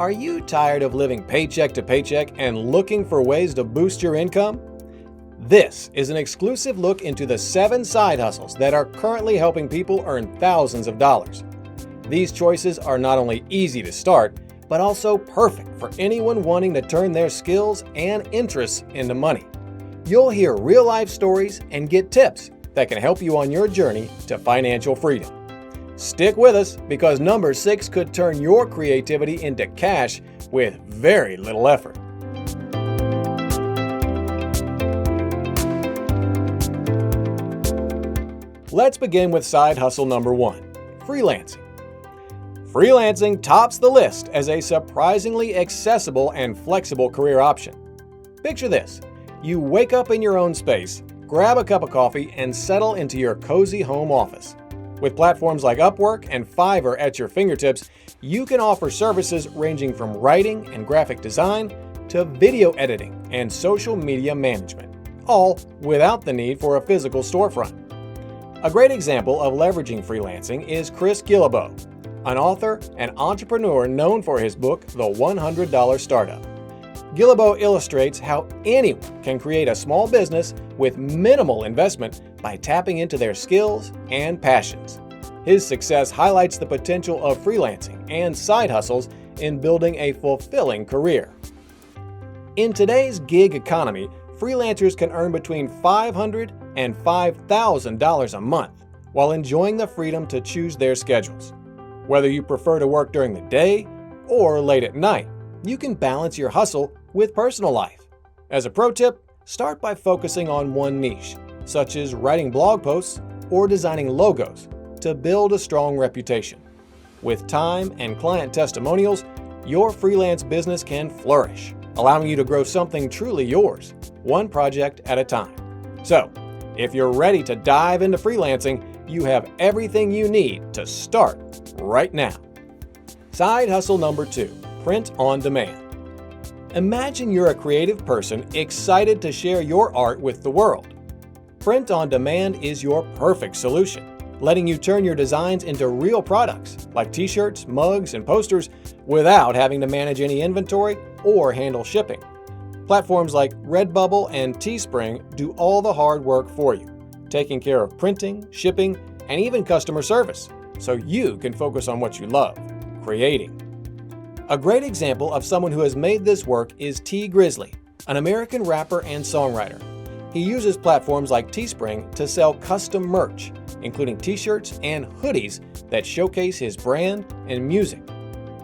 Are you tired of living paycheck to paycheck and looking for ways to boost your income? This is an exclusive look into the 7 side hustles that are currently helping people earn thousands of dollars. These choices are not only easy to start, but also perfect for anyone wanting to turn their skills and interests into money. You'll hear real-life stories and get tips that can help you on your journey to financial freedom. Stick with us because number 6 could turn your creativity into cash with very little effort. Let's begin with side hustle number 1, freelancing. Freelancing tops the list as a surprisingly accessible and flexible career option. Picture this: you wake up in your own space, grab a cup of coffee, and settle into your cozy home office. With platforms like Upwork and Fiverr at your fingertips, you can offer services ranging from writing and graphic design to video editing and social media management, all without the need for a physical storefront. A great example of leveraging freelancing is Chris Guillebeau, an author and entrepreneur known for his book, The $100 Startup. Guillebeau illustrates how anyone can create a small business with minimal investment by tapping into their skills and passions. His success highlights the potential of freelancing and side hustles in building a fulfilling career. In today's gig economy, freelancers can earn between $500 and $5,000 a month while enjoying the freedom to choose their schedules. Whether you prefer to work during the day or late at night, you can balance your hustle with personal life. As a pro tip, start by focusing on one niche, such as writing blog posts or designing logos, to build a strong reputation. With time and client testimonials, your freelance business can flourish, allowing you to grow something truly yours, one project at a time. So, if you're ready to dive into freelancing, you have everything you need to start right now. Side hustle number 2, print on demand. Imagine you're a creative person excited to share your art with the world. Print on demand is your perfect solution, letting you turn your designs into real products like t-shirts, mugs, and posters without having to manage any inventory or handle shipping. Platforms like Redbubble and Teespring do all the hard work for you, taking care of printing, shipping, and even customer service, so you can focus on what you love, creating. A great example of someone who has made this work is T Grizzly, an American rapper and songwriter. He uses platforms like Teespring to sell custom merch, including t-shirts and hoodies that showcase his brand and music.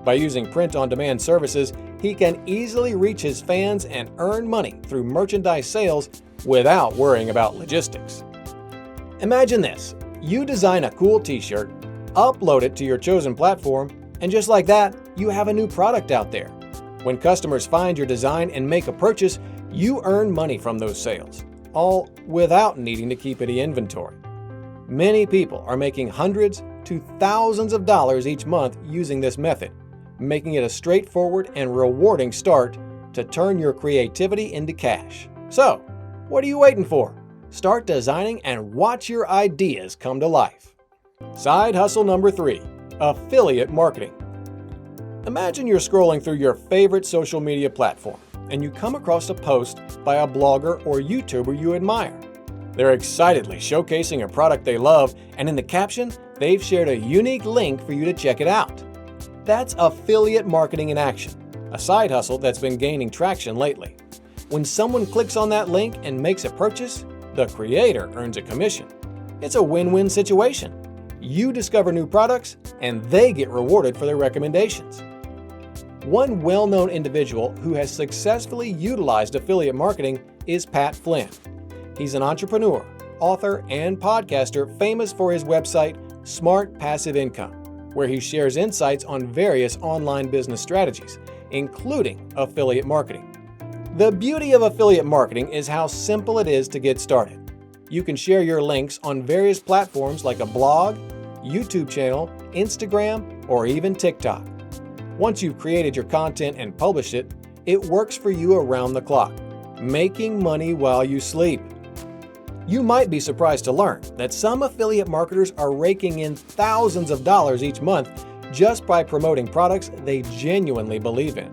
By using print-on-demand services, he can easily reach his fans and earn money through merchandise sales without worrying about logistics. Imagine this: you design a cool t-shirt, upload it to your chosen platform, and just like that, you have a new product out there. When customers find your design and make a purchase, you earn money from those sales, all without needing to keep any inventory. Many people are making hundreds to thousands of dollars each month using this method, making it a straightforward and rewarding start to turn your creativity into cash. So, what are you waiting for? Start designing and watch your ideas come to life. Side hustle number 3, affiliate marketing. Imagine you're scrolling through your favorite social media platform and you come across a post by a blogger or YouTuber you admire. They're excitedly showcasing a product they love, and in the caption, they've shared a unique link for you to check it out. That's affiliate marketing in action, a side hustle that's been gaining traction lately. When someone clicks on that link and makes a purchase, the creator earns a commission. It's a win-win situation. You discover new products, and they get rewarded for their recommendations. One well-known individual who has successfully utilized affiliate marketing is Pat Flynn. He's an entrepreneur, author, and podcaster famous for his website, Smart Passive Income, where he shares insights on various online business strategies, including affiliate marketing. The beauty of affiliate marketing is how simple it is to get started. You can share your links on various platforms like a blog, YouTube channel, Instagram, or even TikTok. Once you've created your content and published it, it works for you around the clock, making money while you sleep. You might be surprised to learn that some affiliate marketers are raking in thousands of dollars each month just by promoting products they genuinely believe in.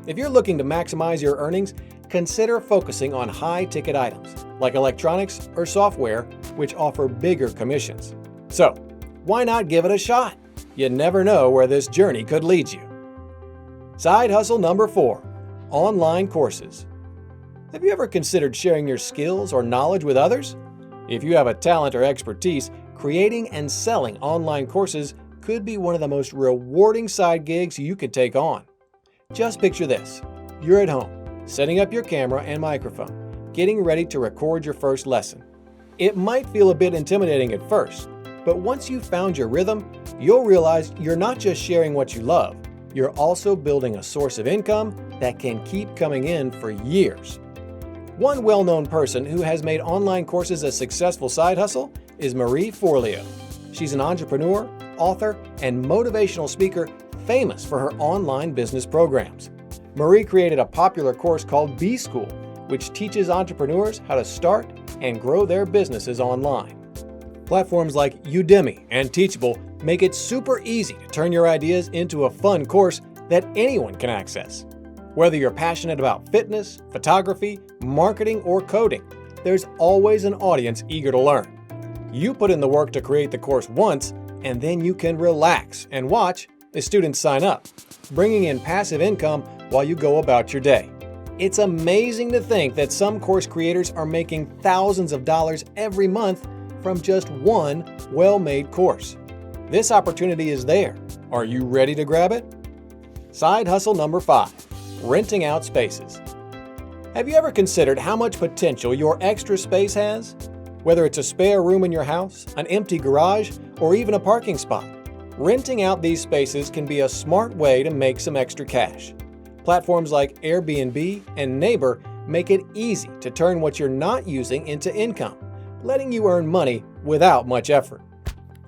If you're looking to maximize your earnings, consider focusing on high-ticket items like electronics or software, which offer bigger commissions. So, why not give it a shot? You never know where this journey could lead you. Side hustle number 4, online courses. Have you ever considered sharing your skills or knowledge with others? If you have a talent or expertise, creating and selling online courses could be one of the most rewarding side gigs you could take on. Just picture this. You're at home, setting up your camera and microphone, getting ready to record your first lesson. It might feel a bit intimidating at first, but once you've found your rhythm, you'll realize you're not just sharing what you love, you're also building a source of income that can keep coming in for years. One well-known person who has made online courses a successful side hustle is Marie Forleo. She's an entrepreneur, author, and motivational speaker famous for her online business programs. Marie created a popular course called B-School, which teaches entrepreneurs how to start and grow their businesses online. Platforms like Udemy and Teachable make it super easy to turn your ideas into a fun course that anyone can access. Whether you're passionate about fitness, photography, marketing, or coding, there's always an audience eager to learn. You put in the work to create the course once, and then you can relax and watch as students sign up, bringing in passive income while you go about your day. It's amazing to think that some course creators are making thousands of dollars every month from just one well-made course. This opportunity is there. Are you ready to grab it? Side hustle number 5, renting out spaces. Have you ever considered how much potential your extra space has? Whether it's a spare room in your house, an empty garage, or even a parking spot, renting out these spaces can be a smart way to make some extra cash. Platforms like Airbnb and Neighbor make it easy to turn what you're not using into income, letting you earn money without much effort.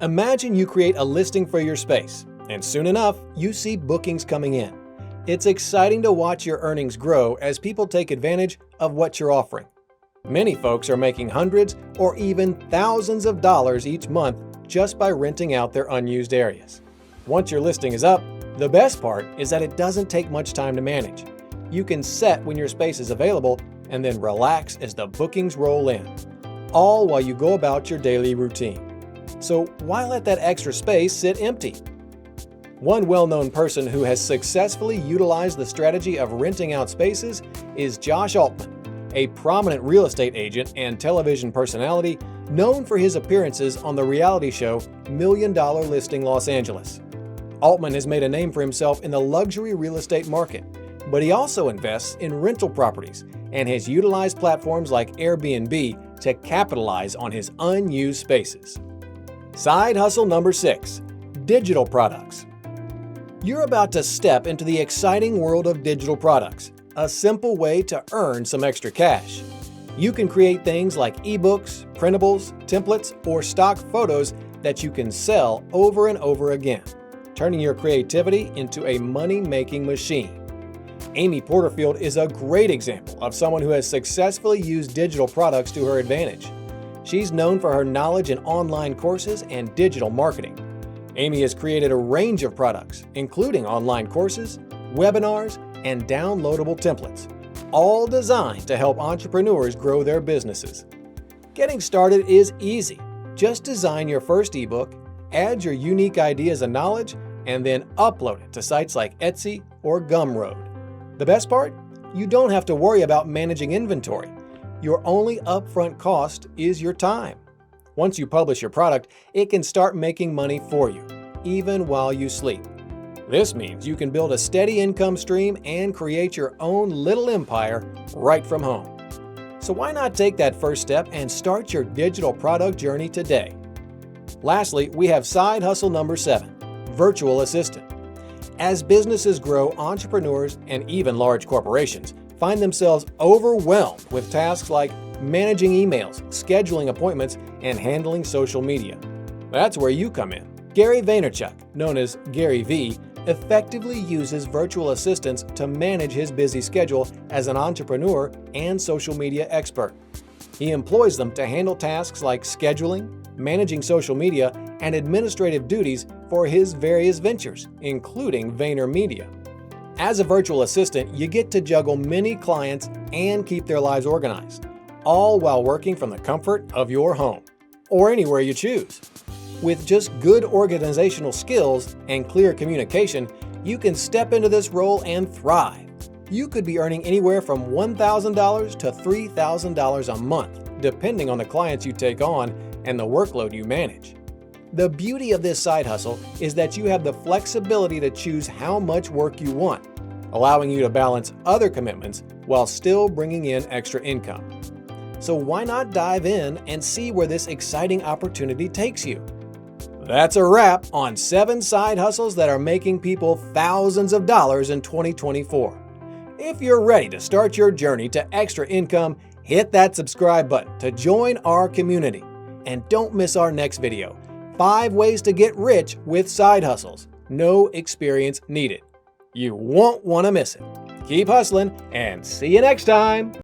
Imagine you create a listing for your space, and soon enough, you see bookings coming in. It's exciting to watch your earnings grow as people take advantage of what you're offering. Many folks are making hundreds or even thousands of dollars each month just by renting out their unused areas. Once your listing is up, the best part is that it doesn't take much time to manage. You can set when your space is available and then relax as the bookings roll in, all while you go about your daily routine. So why let that extra space sit empty? One well-known person who has successfully utilized the strategy of renting out spaces is Josh Altman, a prominent real estate agent and television personality known for his appearances on the reality show $1 Million Listing Los Angeles. Altman has made a name for himself in the luxury real estate market, but he also invests in rental properties and has utilized platforms like Airbnb to capitalize on his unused spaces. Side hustle number 6, digital products. You're about to step into the exciting world of digital products, a simple way to earn some extra cash. You can create things like ebooks, printables, templates, or stock photos that you can sell over and over again, turning your creativity into a money-making machine. Amy Porterfield is a great example of someone who has successfully used digital products to her advantage. She's known for her knowledge in online courses and digital marketing. Amy has created a range of products, including online courses, webinars, and downloadable templates, all designed to help entrepreneurs grow their businesses. Getting started is easy. Just design your first ebook, add your unique ideas and knowledge, and then upload it to sites like Etsy or Gumroad. The best part? You don't have to worry about managing inventory. Your only upfront cost is your time. Once you publish your product, it can start making money for you, even while you sleep. This means you can build a steady income stream and create your own little empire right from home. So why not take that first step and start your digital product journey today? Lastly, we have side hustle number 7, virtual assistant. As businesses grow, entrepreneurs and even large corporations find themselves overwhelmed with tasks like managing emails, scheduling appointments, and handling social media. That's where you come in. Gary Vaynerchuk, known as Gary V, effectively uses virtual assistants to manage his busy schedule as an entrepreneur and social media expert. He employs them to handle tasks like scheduling, managing social media, and administrative duties for his various ventures, including VaynerMedia. As a virtual assistant, you get to juggle many clients and keep their lives organized, all while working from the comfort of your home, or anywhere you choose. With just good organizational skills and clear communication, you can step into this role and thrive. You could be earning anywhere from $1,000 to $3,000 a month, depending on the clients you take on and the workload you manage. The beauty of this side hustle is that you have the flexibility to choose how much work you want, allowing you to balance other commitments while still bringing in extra income. So why not dive in and see where this exciting opportunity takes you? That's a wrap on 7 side hustles that are making people thousands of dollars in 2024. If you're ready to start your journey to extra income, hit that subscribe button to join our community. And don't miss our next video, 5 ways to get rich with side hustles. No experience needed. You won't want to miss it. Keep hustling and see you next time.